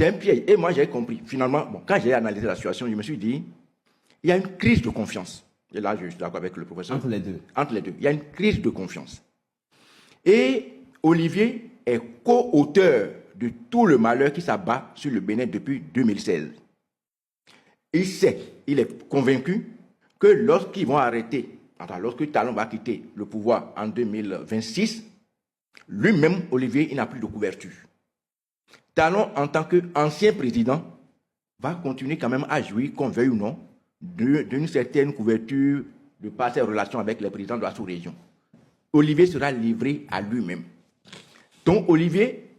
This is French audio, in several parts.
C'est un piège. Et moi, j'ai compris. Finalement, bon, quand j'ai analysé la situation, je me suis dit, il y a une crise de confiance. Et là, je suis d'accord avec le professeur. Entre les deux. Entre les deux. Il y a une crise de confiance. Et Olivier est co-auteur de tout le malheur qui s'abat sur le Bénin depuis 2016. Il sait, il est convaincu que lorsqu'ils vont arrêter, lorsque Talon va quitter le pouvoir en 2026, lui-même, Olivier, il n'a plus de couverture. Talon, en tant qu'ancien président, va continuer quand même à jouir, qu'on veuille ou non, d'une certaine couverture de par ses relations avec les présidents de la sous-région. Olivier sera livré à lui-même. Donc Olivier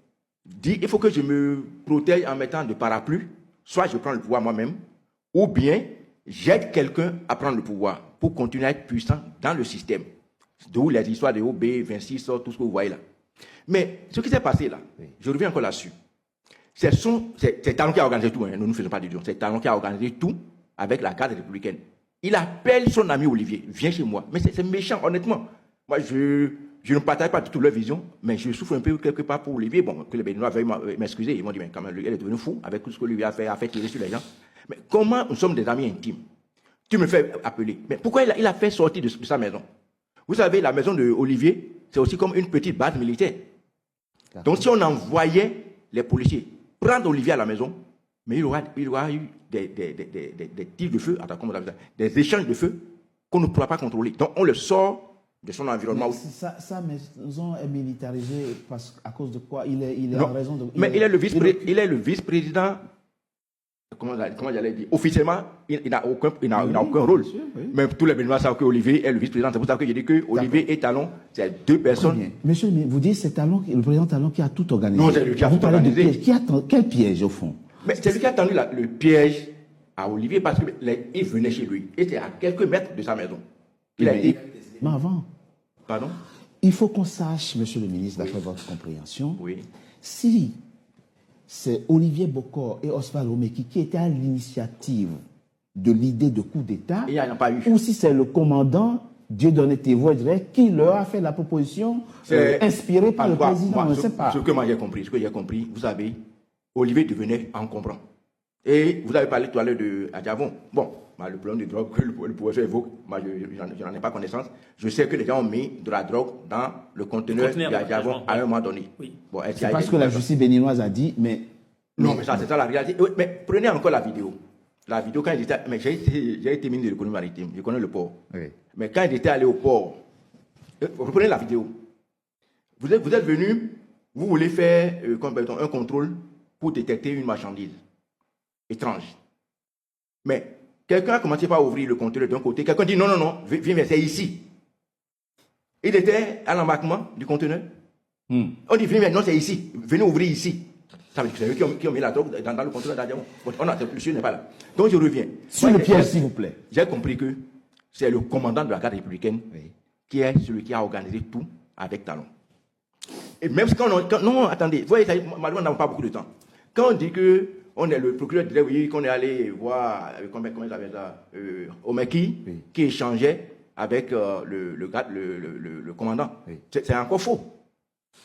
dit, il faut que je me protège en mettant de parapluie, soit je prends le pouvoir moi-même, ou bien j'aide quelqu'un à prendre le pouvoir pour continuer à être puissant dans le système. D'où les histoires de OB, 26, tout ce que vous voyez là. Mais ce qui s'est passé là, je reviens encore là-dessus. C'est Talon qui a organisé tout, hein. Nous ne faisons pas de dur. C'est Talon qui a organisé tout avec la garde républicaine. Il appelle son ami Olivier, viens chez moi. Mais c'est méchant, honnêtement. Moi, je ne partage pas du tout leur vision, mais je souffre un peu quelque part pour Olivier. Bon, que les Béninois veuillent m'excuser. Ils m'ont dit, mais quand même, elle est devenue fou avec tout ce que lui a fait tirer sur les gens. Mais comment nous sommes des amis intimes? Tu me fais appeler. Mais pourquoi il a fait sortir de sa maison? Vous savez, la maison de Olivier, c'est aussi comme une petite base militaire. Donc, si on envoyait les policiers prendre Olivier à la maison, mais il y aura eu des tirs de feu, des échanges de feu qu'on ne pourra pas contrôler. Donc, on le sort de son environnement. Mais sa maison est militarisée à cause de quoi? Il est en raison de... Mais il est le vice-président. Comment j'allais dire? Officiellement, il n'a aucun rôle. Sûr, oui. Mais tous les Béninois savent qu'Olivier est le vice-président. C'est pour ça que je dis que Olivier et Talon, c'est deux personnes. Monsieur, vous dites que c'est le président Talon qui a tout organisé. Non, c'est lui qui a tout organisé. Quel piège au fond? Mais c'est lui qui a tendu le piège à Olivier parce qu'il venait chez lui. Il était à quelques mètres de sa maison. Mais avant. Pardon? Il faut qu'on sache, monsieur le ministre, d'après votre compréhension, si c'est Olivier Bokor et Oswald Omeki qui étaient à l'initiative de l'idée de coup d'État, ou si c'est le commandant Dieudonné Tévois qui leur a fait la proposition inspirée par le président, on ne sait pas. Ce que j'ai compris, vous savez, Olivier devenait encombrant. Et vous avez parlé tout à l'heure de Adjavon. Bon, le problème de drogue que le professeur évoque, moi je n'en ai pas connaissance. Je sais que les gens ont mis de la drogue dans le conteneur d'Adjavon à un moment donné. Oui. Bon, c'est parce que la justice béninoise a dit, mais... Non, mais ça, c'est ça la réalité. Oui, mais prenez encore la vidéo. La vidéo, quand il était... Mais j'ai été ministre de l'économie maritime, je connais le port. Oui. Mais quand il était allé au port, reprenez la vidéo. Vous êtes venu, vous voulez faire un contrôle pour détecter une marchandise étrange. Mais quelqu'un a commencé par ouvrir le conteneur d'un côté. Quelqu'un dit non, viens, c'est ici. Il était à l'embarquement du conteneur. On dit viens, non, c'est ici. Venez ouvrir ici. Ça veut dire que c'est eux qui ont mis la drogue dans le conteneur d'Adjamon. Le monsieur n'est pas là. Donc je reviens. Sur le piège, s'il vous plaît. J'ai compris que c'est le commandant de la garde républicaine qui est celui qui a organisé tout avec Talon. Et même quand non, attendez, vous voyez, malheureusement, on n'a pas beaucoup de temps. Quand on dit que on est le procureur de qu'on est allé voir, comment il s'appelle ça, Omeki, qui échangeait avec le commandant. C'est encore faux.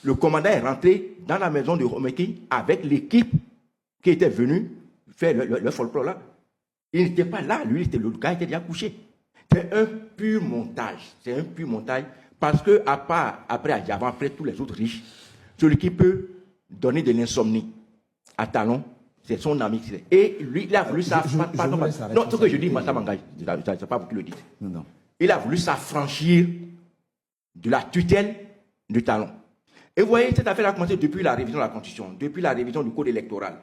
Le commandant est rentré dans la maison de Omeki avec l'équipe qui était venue faire le folklore là. Il n'était pas là, lui, le gars était déjà couché. C'est un pur montage. C'est un pur montage parce que, à part après Adjavon, après tous les autres riches, celui qui peut donner de l'insomnie à Talon, c'est son ami. Et lui, il a voulu s'affranchir. Non, ce que je dis, moi, ça m'engage. Ce n'est pas vous qui le dites. Non. Il a voulu s'affranchir de la tutelle de Talon. Et vous voyez, cette affaire a commencé depuis la révision de la Constitution, depuis la révision du Code électoral.